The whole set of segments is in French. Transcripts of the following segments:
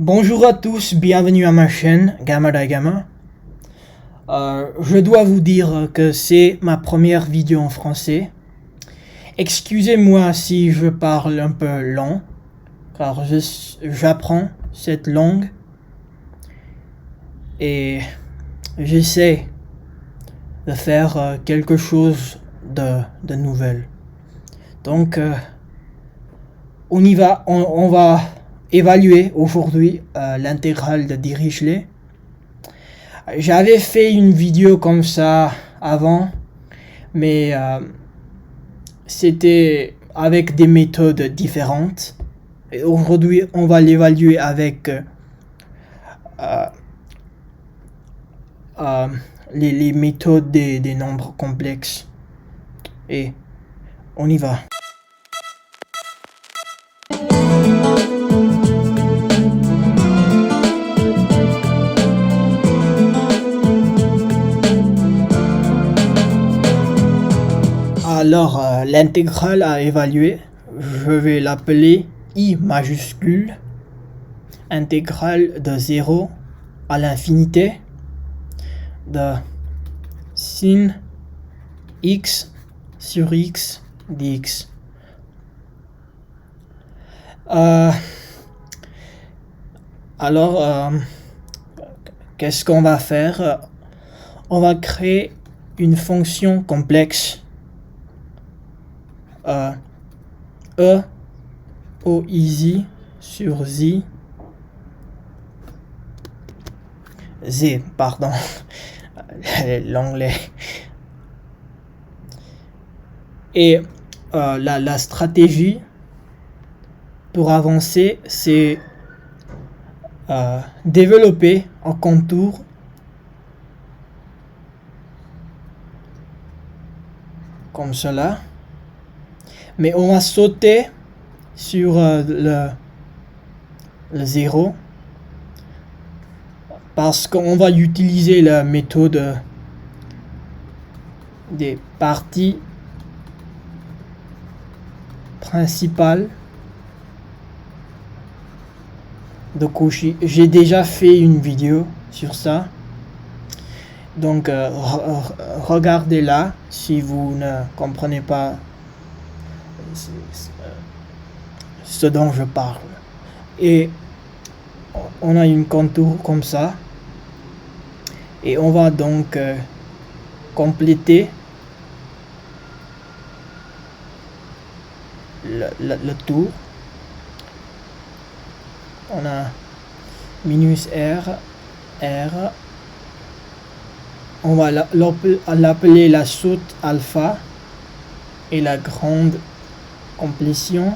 Bonjour à tous, bienvenue à ma chaîne Gamma Gamma. Je dois vous dire que c'est ma première vidéo en français. Excusez-moi si je parle un peu lent, car j'apprends cette langue et j'essaie de faire quelque chose de nouvel. Donc, on y va, on va évaluer aujourd'hui l'intégrale de Dirichlet. J'avais fait une vidéo comme ça avant, mais c'était avec des méthodes différentes. Et aujourd'hui, on va l'évaluer avec les méthodes des nombres complexes. Et on y va. Alors, l'intégrale à évaluer, je vais l'appeler I majuscule, intégrale de 0 à l'infinité de sin x sur x dx. Alors, qu'est-ce qu'on va faire? On va créer une fonction complexe E au easy sur z pardon l'anglais. Et la stratégie pour avancer, c'est développer un contour comme cela, mais on va sauter sur le 0 parce qu'on va utiliser la méthode des parties principales de Cauchy. J'ai déjà fait une vidéo sur ça, donc regardez là si vous ne comprenez pas ce dont je parle. Et on a une contour comme ça, et on va donc compléter le tour. On a minus r, on va l'appeler la saute alpha, et la grande complétion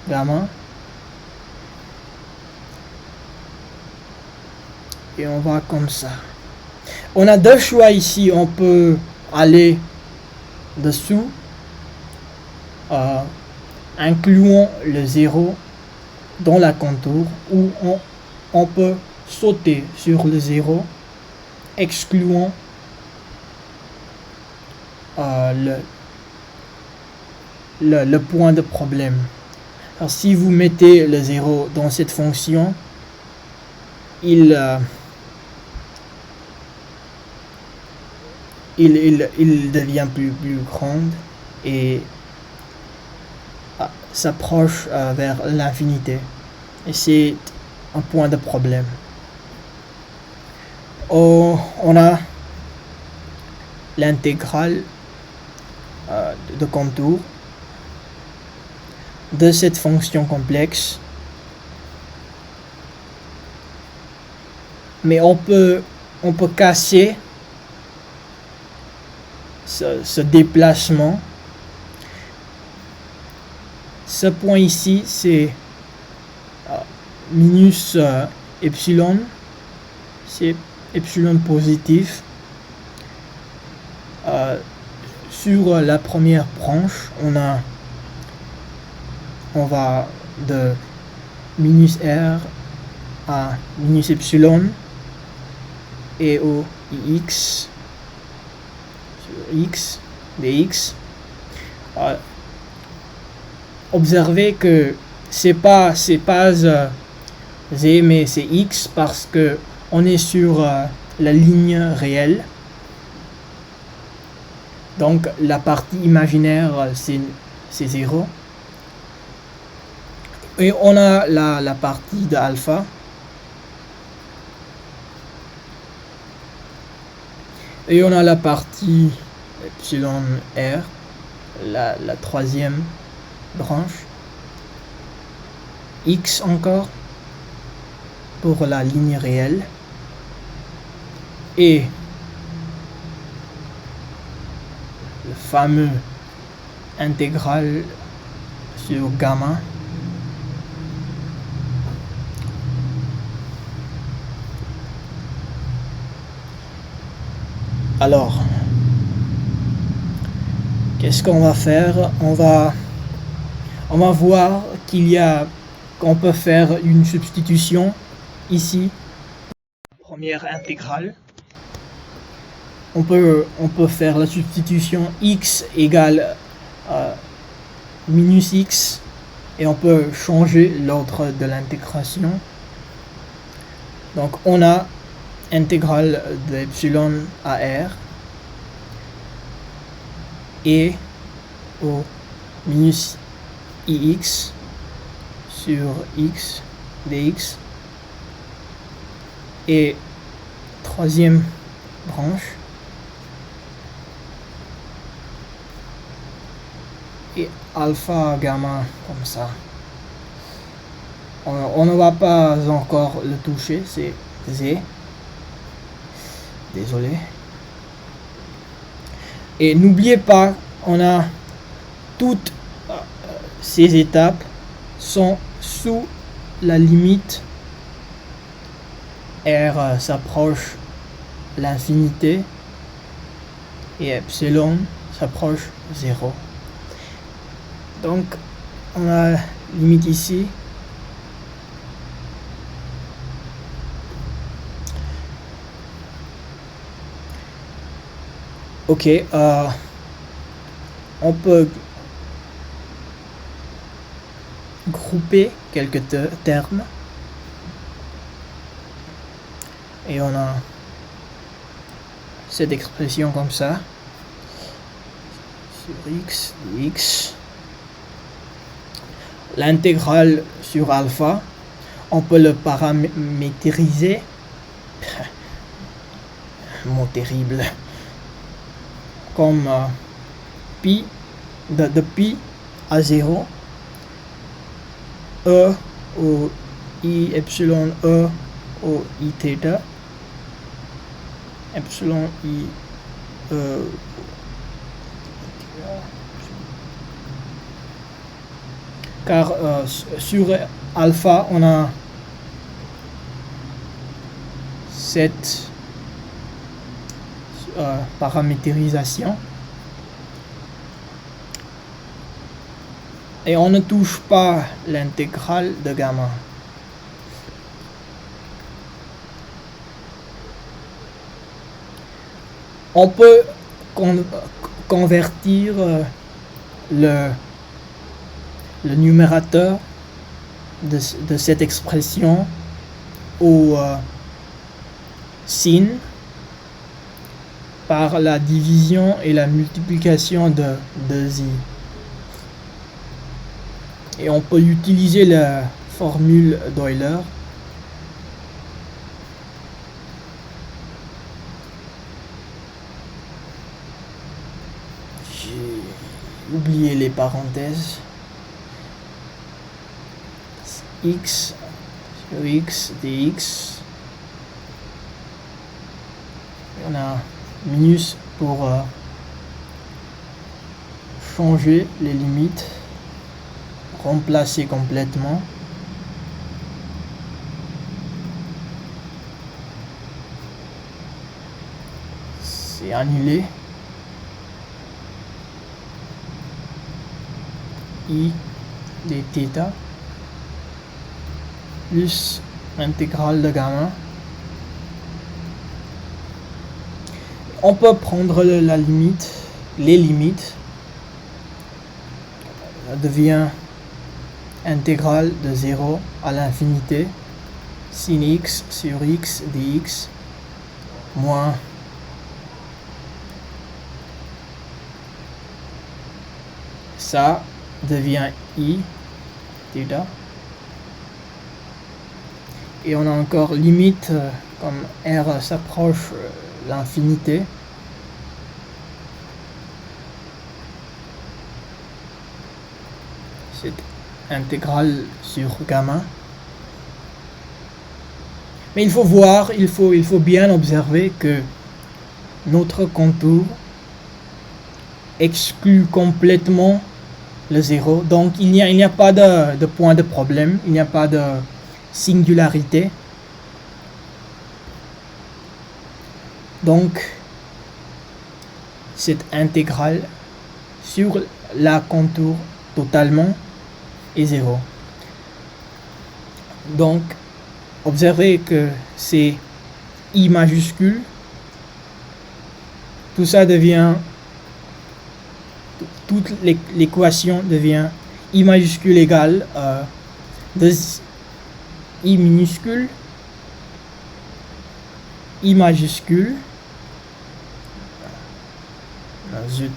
gamma, et on va comme ça. On a deux choix ici, on peut aller dessous incluant le 0 dans la contour, ou on peut sauter sur le 0 excluant le point de problème. Alors, si vous mettez le 0 dans cette fonction, il devient plus grande et s'approche vers l'infinité, et c'est un point de problème. On a l'intégrale de contour de cette fonction complexe, mais on peut casser ce déplacement. Ce point ici, c'est minus epsilon, c'est epsilon positif. Sur la première branche, on va de minus r à minus epsilon, et au x sur x dx. Observez que c'est pas z, mais c'est x parce que on est sur la ligne réelle. Donc la partie imaginaire c'est 0. Et on a la partie de alpha. Et on a la partie epsilon r, la troisième branche. X encore pour la ligne réelle. Et le fameux intégral sur gamma. Alors, qu'est-ce qu'on va faire? On va voir qu'on peut faire une substitution ici. Première intégrale. On peut faire la substitution x égale minus x et on peut changer l'ordre de l'intégration. Donc on a intégrale de epsilon à r et au minus ix sur x dx, et troisième branche et alpha gamma comme ça. On ne va pas encore le toucher, c'est z. Désolé. Et n'oubliez pas, on a toutes ces étapes sont sous la limite r s'approche l'infinité et epsilon s'approche 0. Donc on a la limite ici. Ok, on peut grouper quelques termes et on a cette expression comme ça sur x dx. L'intégrale sur alpha, on peut le paramétriser. Mot terrible. Comme pi de pi à 0, e au i epsilon e au i theta, epsilon i car sur alpha on a cette paramétrisation et on ne touche pas l'intégrale de gamma. On peut convertir le numérateur de cette expression au sin par la division et la multiplication de i. Et on peut utiliser la formule d'Euler. J'ai oublié les parenthèses. X sur x dx. On a minus pour changer les limites, remplacer complètement. C'est annulé. I des θ plus intégrale de gamma. On peut prendre la limite, les limites. Ça devient intégrale de 0 à l'infinité sin x sur x dx moins ça devient I θ. Et on a encore limite comme r s'approche l'infinité. Cette intégrale sur gamma. Mais il faut voir, il faut bien observer que notre contour exclut complètement le zéro. Donc il n'y a pas de point de problème, il n'y a pas de singularité. Donc cette intégrale sur la contour totalement est zéro. Donc observez que c'est I majuscule. Tout ça devient, toute l'équation devient I majuscule égale I minuscule, I majuscule, zut,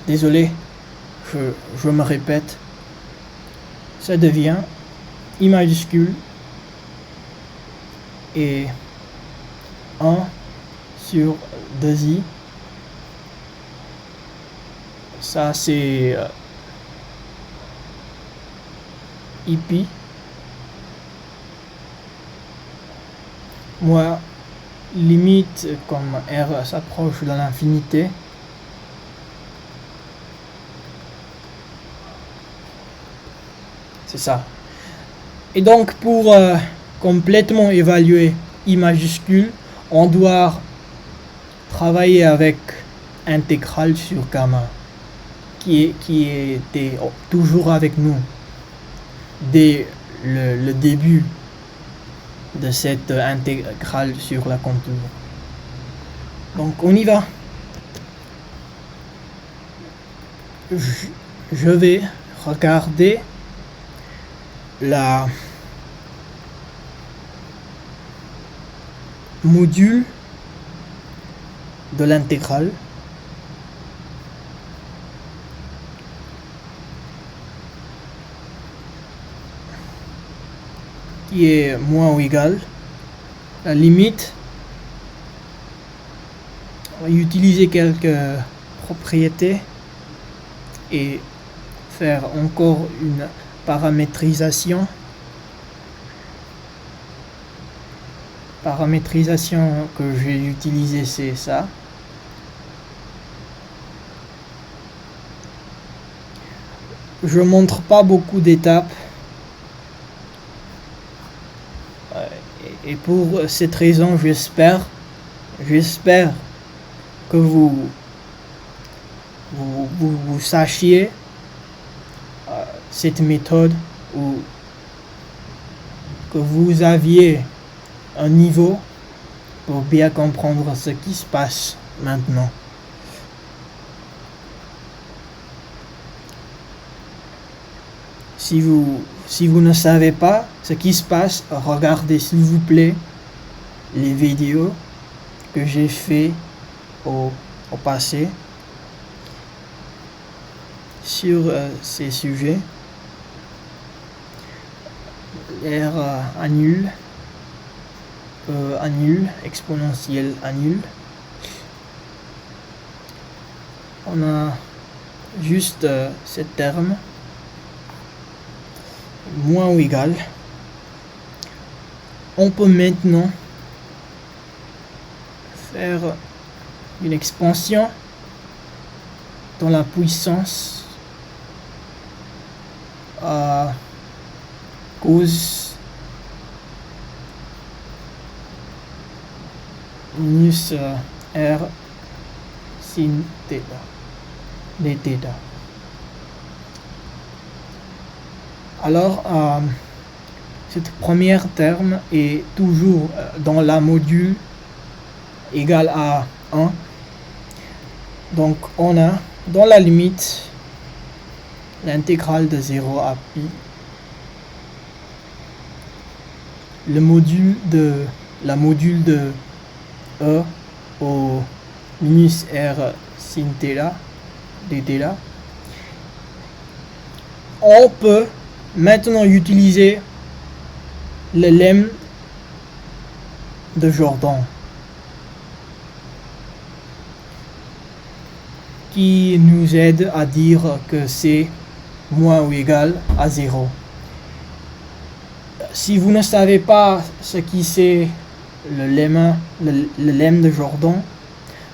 désolé, je me répète, ça devient I majuscule et 1 sur 2i. Ça c'est Ipi. Moi, limite comme r s'approche de l'infinité. C'est ça. Et donc pour complètement évaluer I majuscule, on doit travailler avec intégrale sur gamma qui était toujours avec nous dès le début de cette intégrale sur la contour. Donc on y va. Je vais regarder la module de l'intégrale qui est moins ou égal la limite. On va utiliser quelques propriétés et faire encore une paramétrisation que j'ai utilisé, c'est ça. Je montre pas beaucoup d'étapes et pour cette raison j'espère que vous sachiez cette méthode, ou que vous aviez un niveau pour bien comprendre ce qui se passe maintenant. Si vous ne savez pas ce qui se passe, regardez s'il vous plaît les vidéos que j'ai fait au passé sur ces sujets. R annule, exponentielle annule. On a juste ce terme moins ou égal. On peut maintenant faire une expansion dans la puissance cos minus r sin θ dθ. Alors cette première terme est toujours dans la module égale à 1. Donc on a dans la limite l'intégrale de 0 à pi la module de E au minus R sin θ dθ, on peut maintenant utiliser le lemme de Jordan qui nous aide à dire que c'est moins ou égal à 0. Si vous ne savez pas ce qui c'est le lemme de Jordan,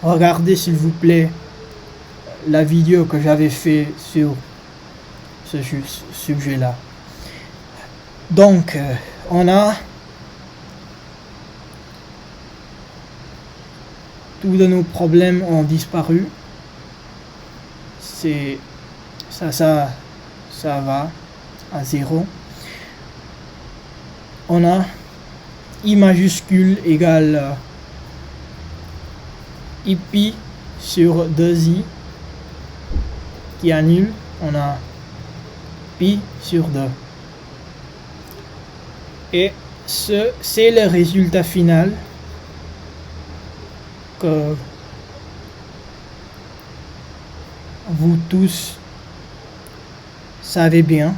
regardez s'il vous plaît la vidéo que j'avais fait sur ce sujet-là. Donc, on a tous de nos problèmes ont disparu. Ça va à 0. On a I majuscule égale pi sur 2i qui annule. On a pi sur 2. Et c'est le résultat final que vous tous savez bien.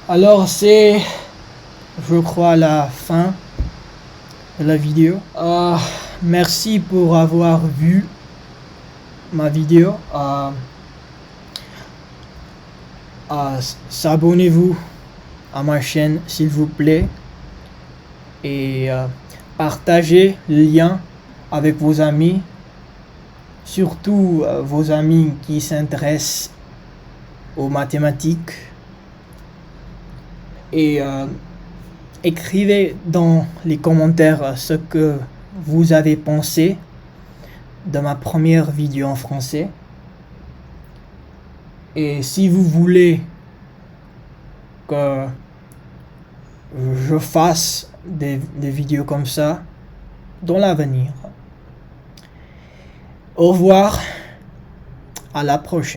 Alors c'est, je crois, la fin de la vidéo. Merci pour avoir vu ma vidéo. S'abonnez-vous à ma chaîne s'il vous plaît et partagez le lien avec vos amis, surtout vos amis qui s'intéressent aux mathématiques, et écrivez dans les commentaires ce que vous avez pensé de ma première vidéo en français. Et si vous voulez que je fasse des vidéos comme ça dans l'avenir. Au revoir, à la prochaine.